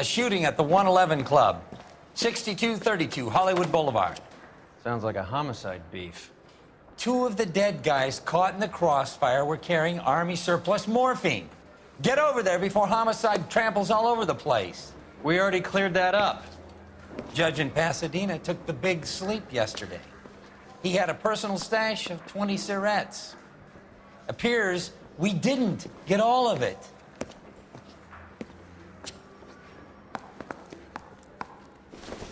A shooting at the 111 Club, 6232 Hollywood Boulevard. Sounds like a homicide beef. Two of the dead guys caught in the crossfire were carrying Army surplus morphine. Get over there before homicide tramples all over the place. We already cleared that up. Judge in Pasadena took the big sleep yesterday. He had a personal stash of 20 cigarettes. Appears we didn't get all of it.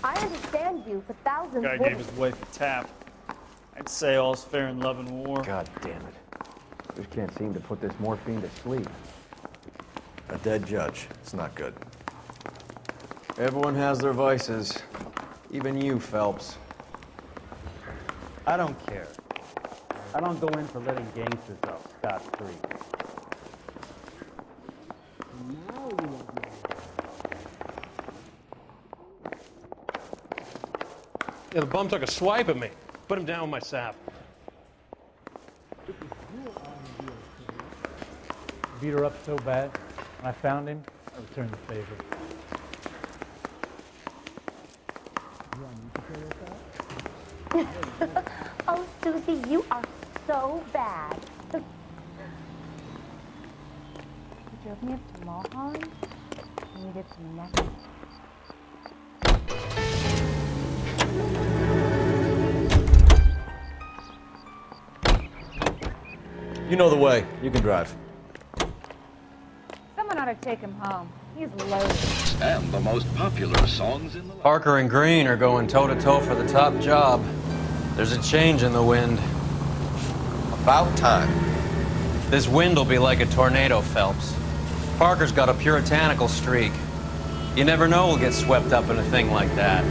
I understand you for thousands. Guy gave his wife a tap. I'd say all's fair in love and war. God damn it. Just can't seem to put this morphine to sleep. A dead judge. It's not good. Everyone has their vices. Even you, Phelps. I don't care. I don't go in for letting gangsters off scot-free. Yeah, the bum took a swipe at me. Put him down with my sap. Beat her up so bad. When I found him, I returned the favor. Oh, Susie, you are so bad. You drove me up to Mulholland. I needed some necklace. You know the way. You can drive. Someone ought to take him home. He's loaded. And the most popular songs in the land. Parker and Green are going toe-to-toe for the top job. There's a change in the wind. About time. This wind will be like a tornado, Phelps. Parker's got a puritanical streak. You never know who'll get swept up in a thing like that.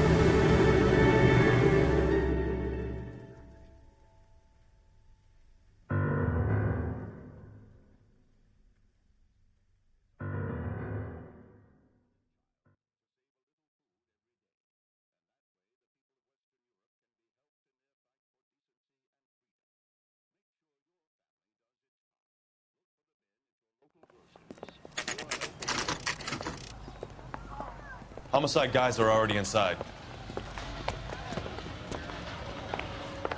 Homicide guys are already inside.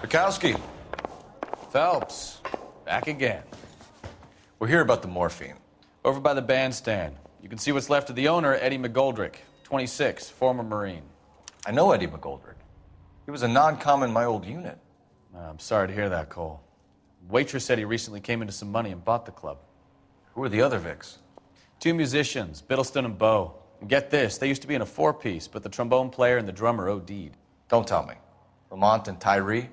Bukowski. Phelps. Back again. We're here about the morphine. Over by the bandstand. You can see what's left of the owner, Eddie McGoldrick, 26, former Marine. I know Eddie McGoldrick. He was a non-com in my old unit. I'm sorry to hear that, Cole. Waitress said he recently came into some money and bought the club. Who are the other Vics? Two musicians, Biddleston and Bowe. And get this, they used to be in a four-piece, but the trombone player and the drummer OD'd. Don't tell me. Lamont and Tyree?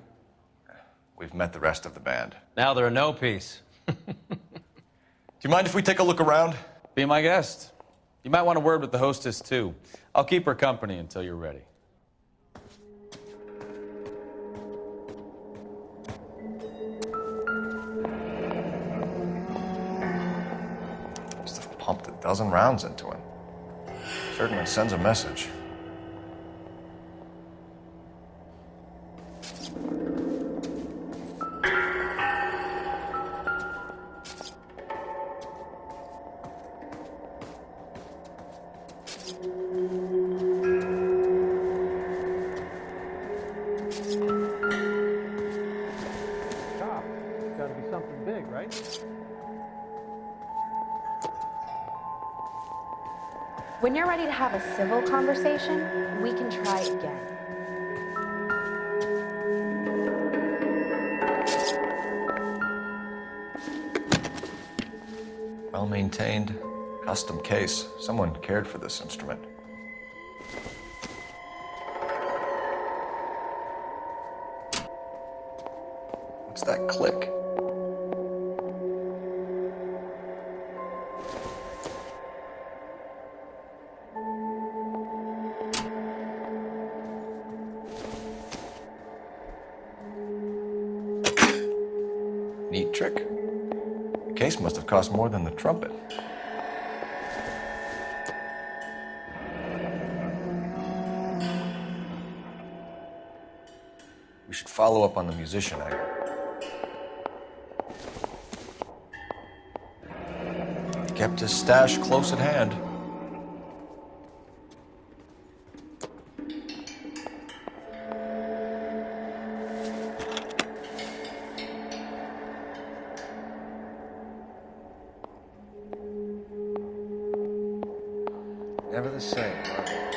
We've met the rest of the band. Now they're a no-piece. Do you mind if we take a look around? Be my guest. You might want a word with the hostess, too. I'll keep her company until you're ready. Must have pumped a dozen rounds into him. Certainly sends a message. It's gotta be something big, right? When you're ready to have a civil conversation, we can try again. Well-maintained, custom case. Someone cared for this instrument. What's that click? Neat trick. The case must have cost more than the trumpet. We should follow up on the musician angle. Kept his stash close at hand. Never the same, are they?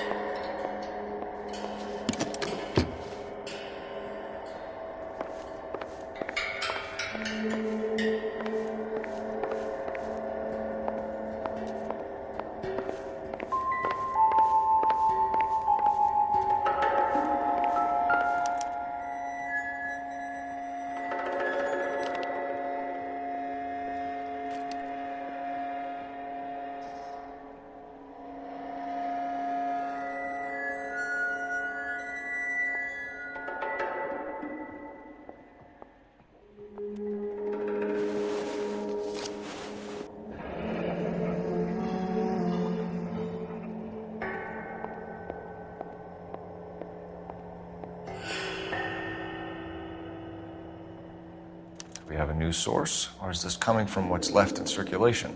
We have a new source, or is this coming from what's left in circulation?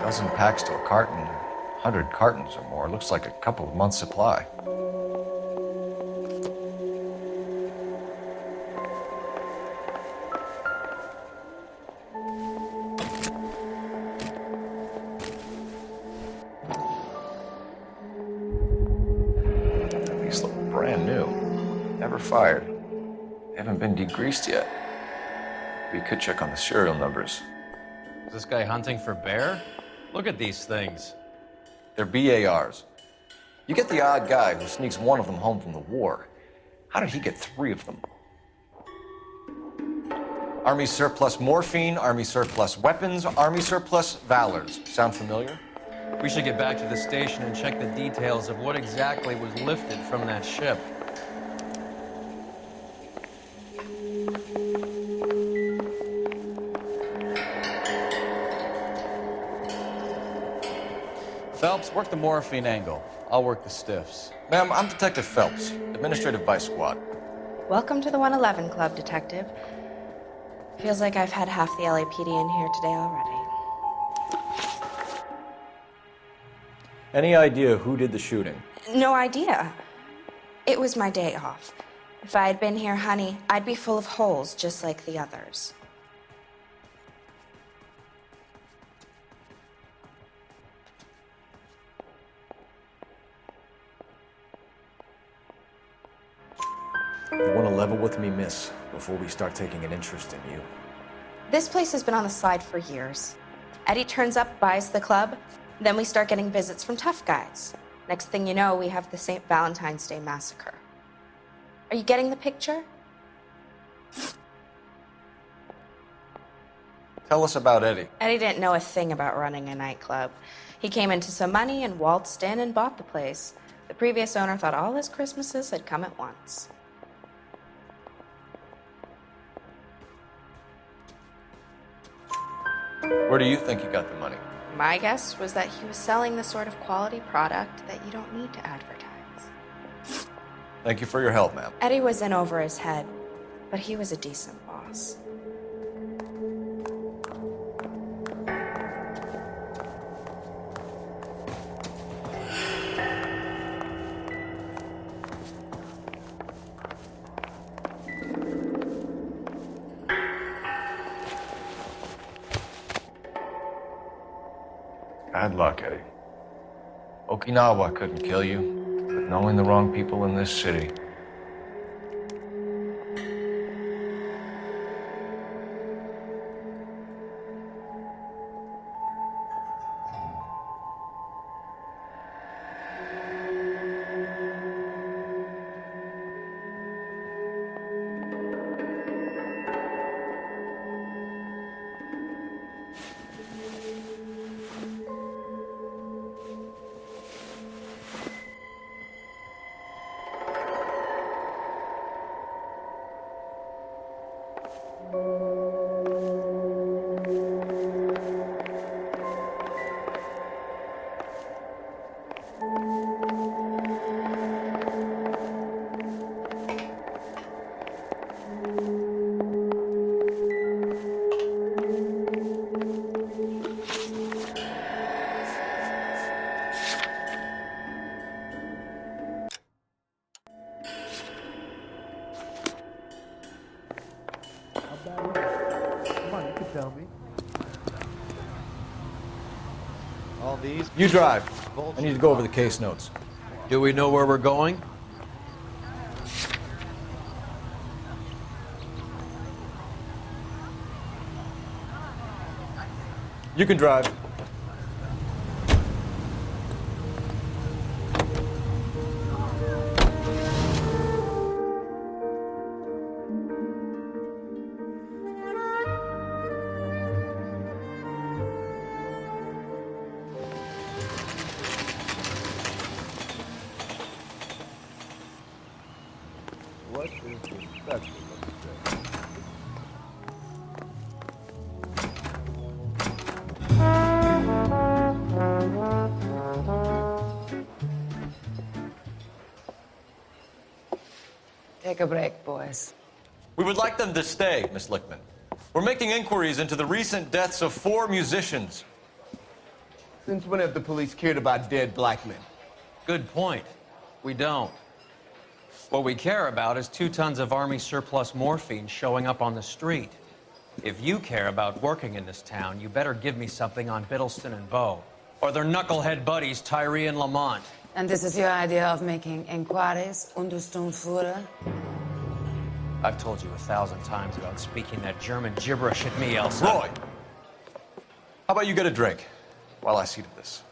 Dozen packs to a carton, 100 cartons or more. Looks like a couple of months' supply. These look brand new. Never fired. They haven't been degreased yet. We could check on the serial numbers. Is this guy hunting for bear? Look at these things. They're BARs. You get the odd guy who sneaks one of them home from the war. How did he get 3 of them? Army surplus morphine, Army surplus weapons, Army surplus valors. Sound familiar? We should get back to the station and check the details of what exactly was lifted from that ship. Phelps, work the morphine angle. I'll work the stiffs. Ma'am, I'm Detective Phelps, Administrative Vice Squad. Welcome to the 111 Club, Detective. Feels like I've had half the LAPD in here today already. Any idea who did the shooting? No idea. It was my day off. If I had been here, honey, I'd be full of holes just like the others. You want to level with me, miss, before we start taking an interest in you? This place has been on the slide for years. Eddie turns up, buys the club, then we start getting visits from tough guys. Next thing you know, we have the St. Valentine's Day massacre. Are you getting the picture? Tell us about Eddie. Eddie didn't know a thing about running a nightclub. He came into some money and waltzed in and bought the place. The previous owner thought all his Christmases had come at once. Where do you think he got the money? My guess was that he was selling the sort of quality product that you don't need to advertise. Thank you for your help, ma'am. Eddie was in over his head, but he was a decent boss. Bad luck, Eddie. Okinawa couldn't kill you, but knowing the wrong people in this city. All these. You drive. I need to go over the case notes. Do we know where we're going? You can drive. What is the special of the day? Take a break, boys. We would like them to stay, Miss Lickman. We're making inquiries into the recent deaths of 4 musicians. Since when have the police cared about dead black men? Good point. We don't. What we care about is 2 tons of Army surplus morphine showing up on the street. If you care about working in this town, you better give me something on Biddleston and Bow, or their knucklehead buddies Tyree and Lamont. And this is your idea of making inquiries, Untersturmfuhrer? I've told you 1,000 times about speaking that German gibberish at me, Elsa. Roy! How about you get a drink while I see to this?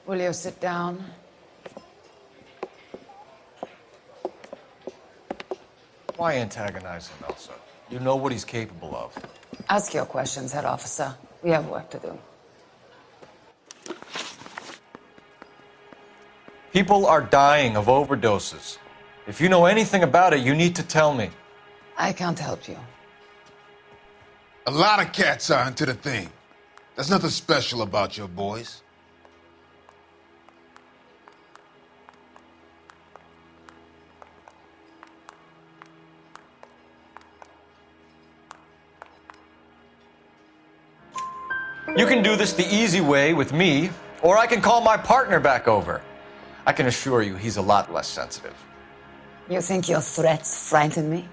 Will you sit down? Why antagonize him, Elsa? You know what he's capable of. Ask your questions, Head Officer. We have work to do. People are dying of overdoses. If you know anything about it, you need to tell me. I can't help you. A lot of cats are into the thing. There's nothing special about your boys. You can do this the easy way with me, or I can call my partner back over. I can assure you he's a lot less sensitive. You think your threats frighten me?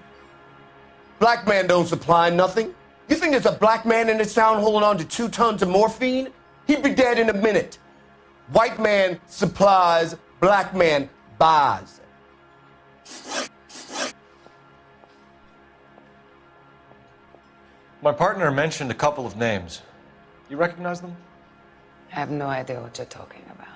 Black man don't supply nothing. You think there's a black man in this town holding on to 2 tons of morphine? He'd be dead in a minute. White man supplies, black man buys. My partner mentioned a couple of names. You recognize them? I have no idea what you're talking about.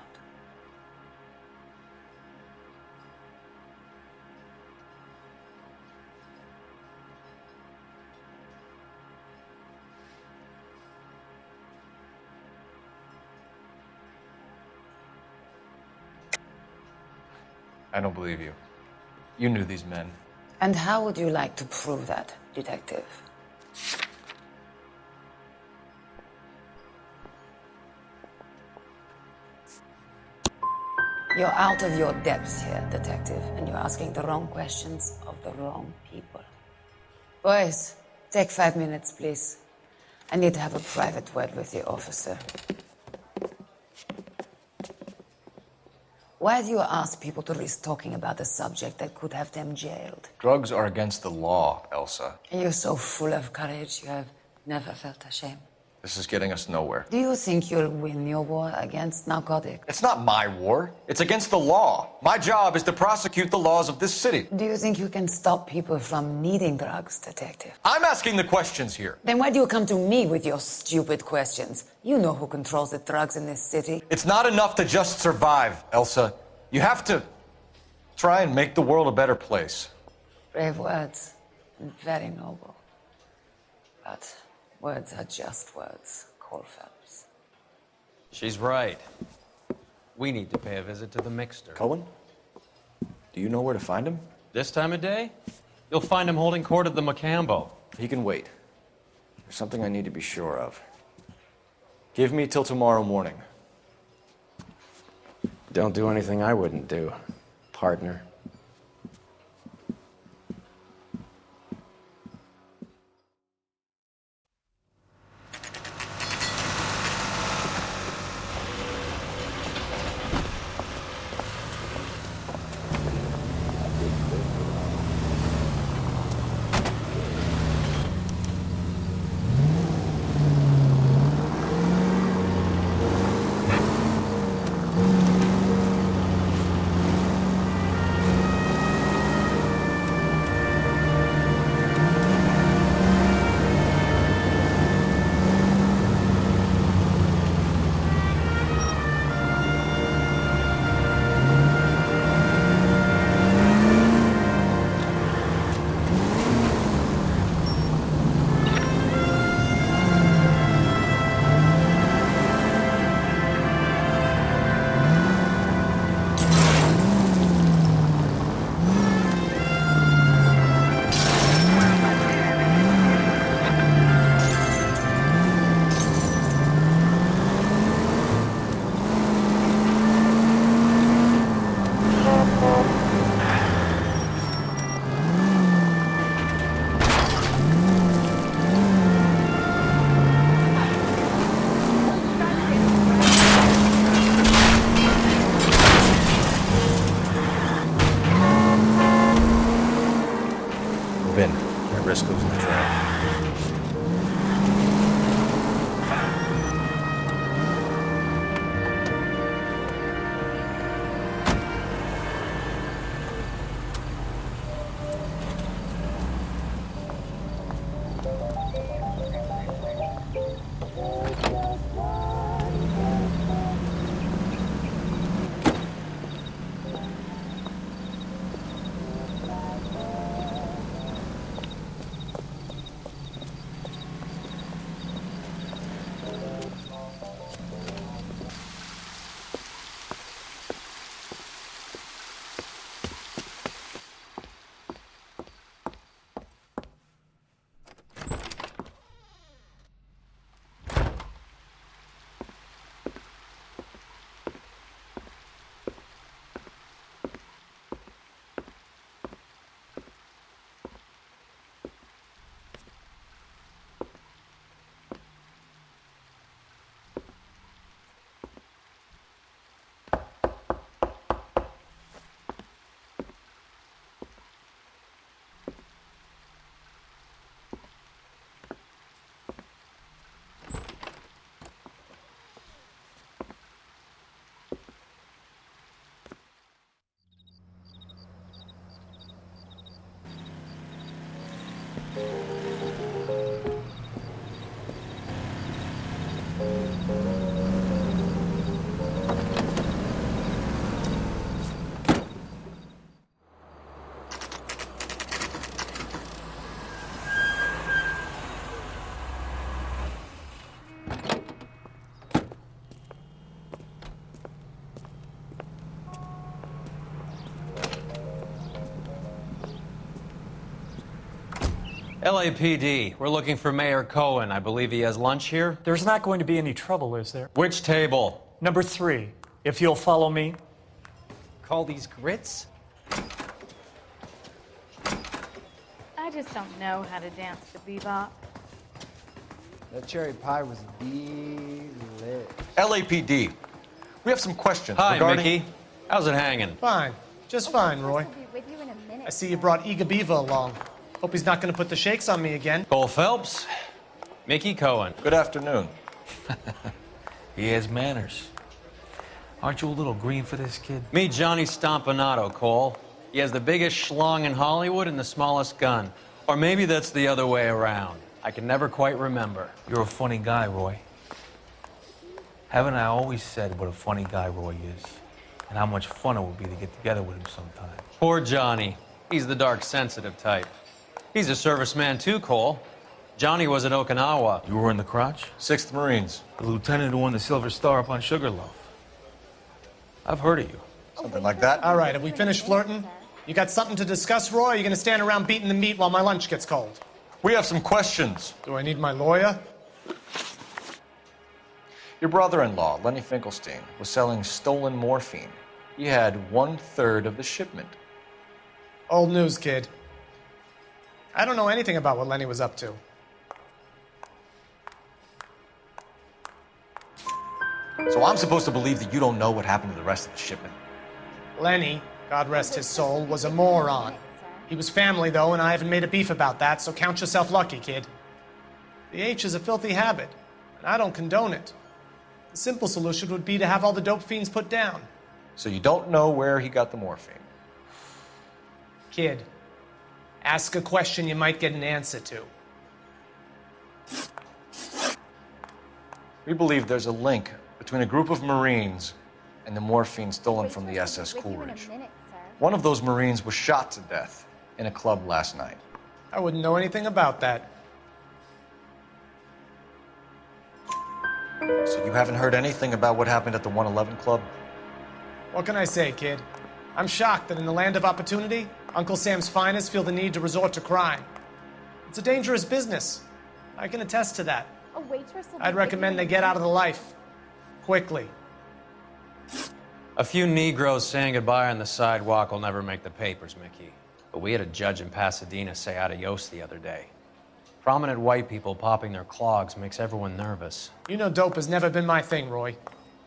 I don't believe you. You knew these men. And how would you like to prove that, detective? You're out of your depths here, detective, and you're asking the wrong questions of the wrong people. Boys, take 5 minutes, please. I need to have a private word with the officer. Why do you ask people to risk talking about a subject that could have them jailed? Drugs are against the law, Elsa. You're so full of courage, you have never felt ashamed. This is getting us nowhere. Do you think you'll win your war against narcotics? It's not my war. It's against the law. My job is to prosecute the laws of this city. Do you think you can stop people from needing drugs, detective? I'm asking the questions here. Then why do you come to me with your stupid questions? You know who controls the drugs in this city. It's not enough to just survive, Elsa. You have to try and make the world a better place. Brave words, and very noble. But words are just words, Cole Phelps. She's right. We need to pay a visit to the mixer. Cohen? Do you know where to find him? This time of day? You'll find him holding court at the Macambo. He can wait. There's something I need to be sure of. Give me till tomorrow morning. Don't do anything I wouldn't do, partner. I've been. At risk losing the trail. LAPD, we're looking for Mayor Cohen. I believe he has lunch here. There's not going to be any trouble, is there? Which table? Number 3, if you'll follow me. Call these grits? I just don't know how to dance to bebop. That cherry pie was delicious. LAPD, we have some questions Hi, regarding... Mickey. How's it hanging? Fine. Just fine, Roy. I see you brought Iga Beaver along. Hope he's not going to put the shakes on me again. Cole Phelps, Mickey Cohen. Good afternoon. He has manners. Aren't you a little green for this kid? Meet Johnny Stompanato, Cole. He has the biggest schlong in Hollywood and the smallest gun. Or maybe that's the other way around. I can never quite remember. You're a funny guy, Roy. Haven't I always said what a funny guy Roy is? And how much fun it would be to get together with him sometime. Poor Johnny. He's the dark, sensitive type. He's a serviceman too, Cole. Johnny was at Okinawa. You were in the crotch? 6th Marines. The lieutenant who won the Silver Star up on Sugarloaf. I've heard of you. Something like that? All right, have we finished flirting? You got something to discuss, Roy, or are you going to stand around beating the meat while my lunch gets cold? We have some questions. Do I need my lawyer? Your brother-in-law, Lenny Finkelstein, was selling stolen morphine. He had 1/3 of the shipment. Old news, kid. I don't know anything about what Lenny was up to. So I'm supposed to believe that you don't know what happened to the rest of the shipment? Lenny, God rest his soul, was a moron. He was family, though, and I haven't made a beef about that, so count yourself lucky, kid. The H is a filthy habit, and I don't condone it. The simple solution would be to have all the dope fiends put down. So you don't know where he got the morphine? Kid, ask a question you might get an answer to. We believe there's a link between a group of Marines and the morphine stolen from the SS Coolidge. One of those Marines was shot to death in a club last night. I wouldn't know anything about that. So you haven't heard anything about what happened at the 111 Club? What can I say, kid? I'm shocked that in the land of opportunity, Uncle Sam's finest feel the need to resort to crime. It's a dangerous business. I can attest to that. I'd recommend they get out of the life. Quickly. A few Negroes saying goodbye on the sidewalk will never make the papers, Mickey. But we had a judge in Pasadena say adios the other day. Prominent white people popping their clogs makes everyone nervous. You know dope has never been my thing, Roy.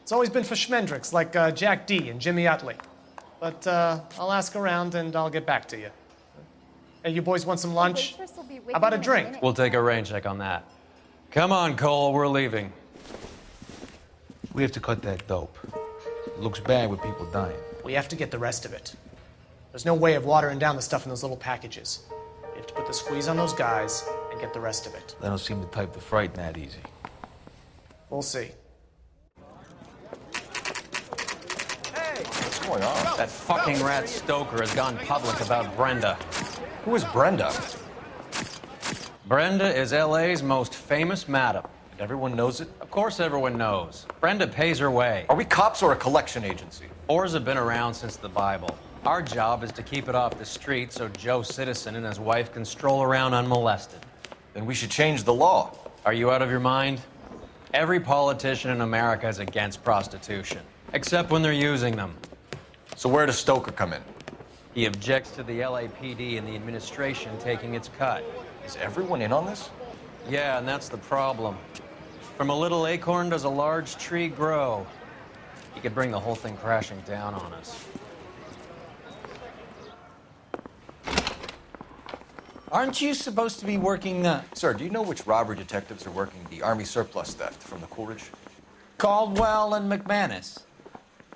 It's always been for schmendricks like Jack D. and Jimmy Utley. But I'll ask around and I'll get back to you. Hey, you boys want some lunch? How about a drink? We'll take a rain check on that. Come on, Cole, we're leaving. We have to cut that dope. It looks bad with people dying. We have to get the rest of it. There's no way of watering down the stuff in those little packages. We have to put the squeeze on those guys and get the rest of it. They don't seem the type to frighten that easy. We'll see. What's going on? That fucking rat Stoker has gone public about Brenda. Who is Brenda? Brenda is LA's most famous madam. And everyone knows it? Of course everyone knows. Brenda pays her way. Are we cops or a collection agency? Whores have been around since the Bible. Our job is to keep it off the street so Joe Citizen and his wife can stroll around unmolested. Then we should change the law. Are you out of your mind? Every politician in America is against prostitution, except when they're using them. So where does Stoker come in? He objects to the LAPD and the administration taking its cut. Is everyone in on this? Yeah, and that's the problem. From a little acorn does a large tree grow. He could bring the whole thing crashing down on us. Aren't you supposed to be working Sir, do you know which robbery detectives are working the Army surplus theft from the Coolidge? Caldwell and McManus?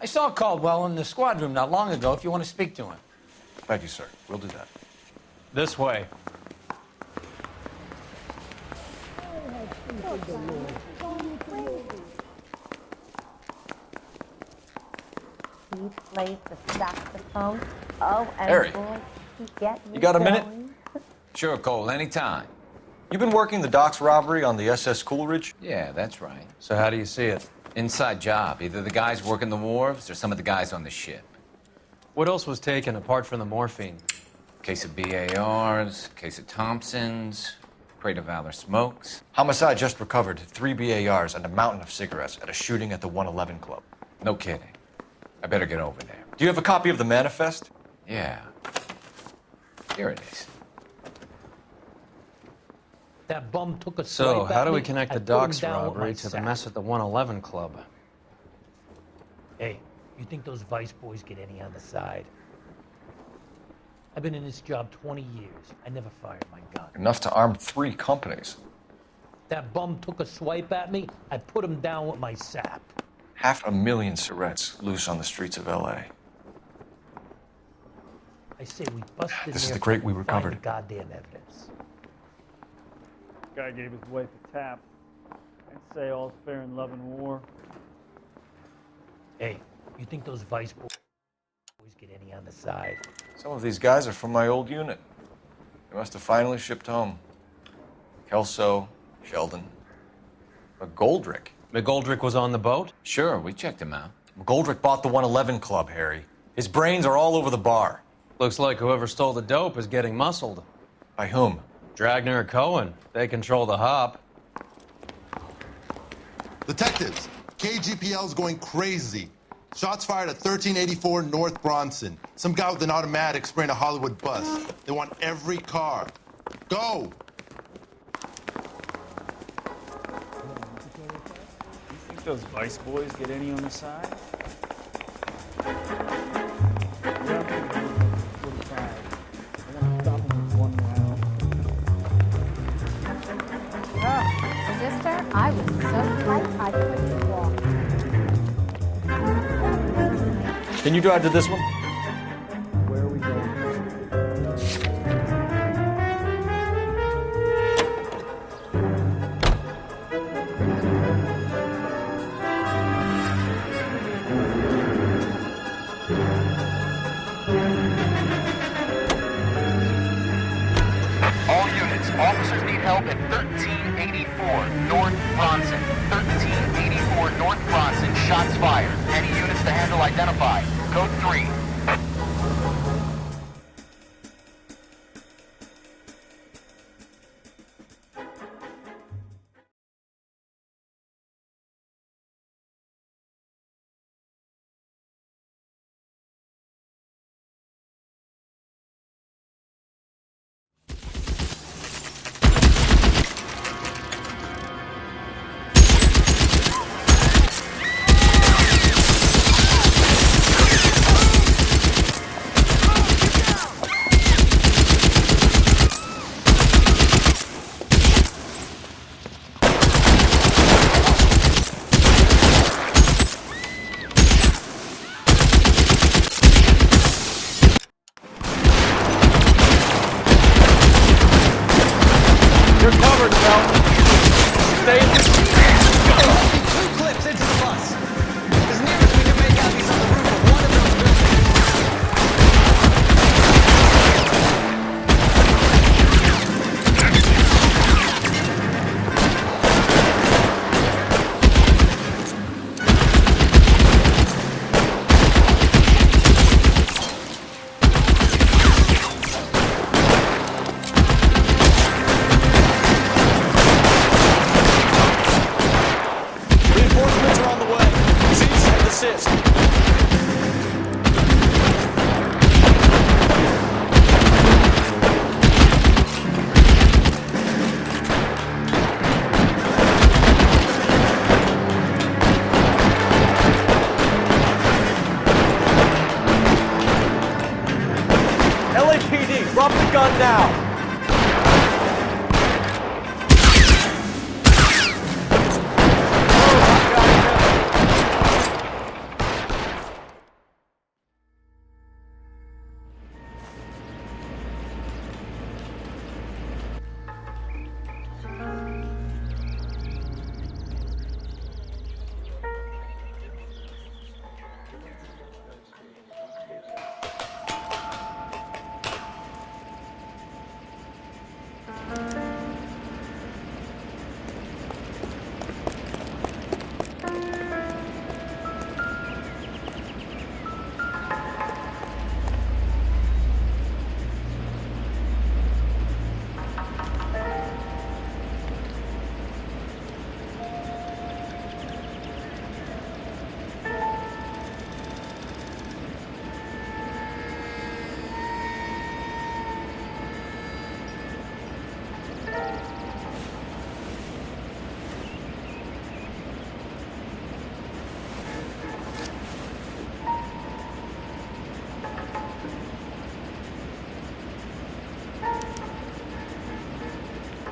I saw Caldwell in the squad room not long ago if you want to speak to him. Thank you, sir. We'll do that. This way. He plays the saxophone. Oh, and Harry, boy, he gets me you got a minute? going. Sure, Cole, anytime. You've been working the docks robbery on the SS Coolidge? Yeah, that's right. So how do you see it? Inside job. Either the guys working the wharves or some of the guys on the ship. What else was taken apart from the morphine? Case of BARs, case of Thompsons, crate of Valor smokes. Homicide just recovered 3 BARs and a mountain of cigarettes at a shooting at the 111 Club. No kidding. I better get over there. Do you have a copy of the manifest? Yeah. Here it is. That bum took a So, swipe how at do we me, connect I the put him docks down with robbery my to the sack. mess at the 111 Club? Hey, you think those Vice boys get any on the side? I've been in this job 20 years. I never fired my gun. Enough to arm 3 companies. That bum took a swipe at me, I put him down with my sap. 500,000 cigarettes loose on the streets of LA. I say we busted This is there the crate we to find recovered. the goddamn evidence. Guy gave his wife a tap. I'd say all's fair in love and war. Hey, you think those Vice boys get any on the side? Some of these guys are from my old unit. They must have finally shipped home. Kelso, Sheldon, McGoldrick. McGoldrick was on the boat? Sure, we checked him out. McGoldrick bought the 111 Club, Harry. His brains are all over the bar. Looks like whoever stole the dope is getting muscled. By whom? Dragner or Cohen. They control the hop. Detectives, KGPL's going crazy. Shots fired at 1384 North Bronson. Some guy with an automatic spraying a Hollywood bus. They want every car. Go! You think those Vice boys get any on the side? Sister, I was so tight I couldn't walk. Can you drive to this one? Where are we going? All units, officers need help at 1384 North Bronson. 1384 North Bronson, shots fired. Any units to handle identify. Code 3. Stay. Two clips into the bus. As near as we can make out, he's on the roof of one of those buildings. Reinforcements are on the way. Cease and desist. LAPD, drop the gun now.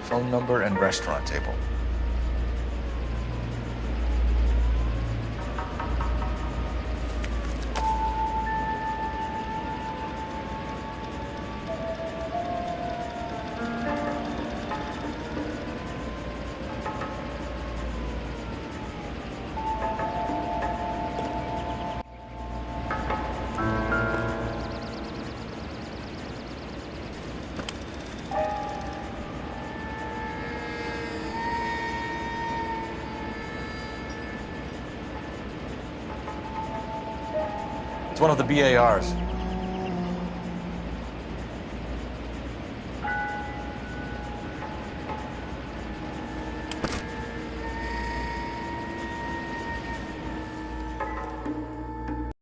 Phone number and restaurant table. It's one of the BARs.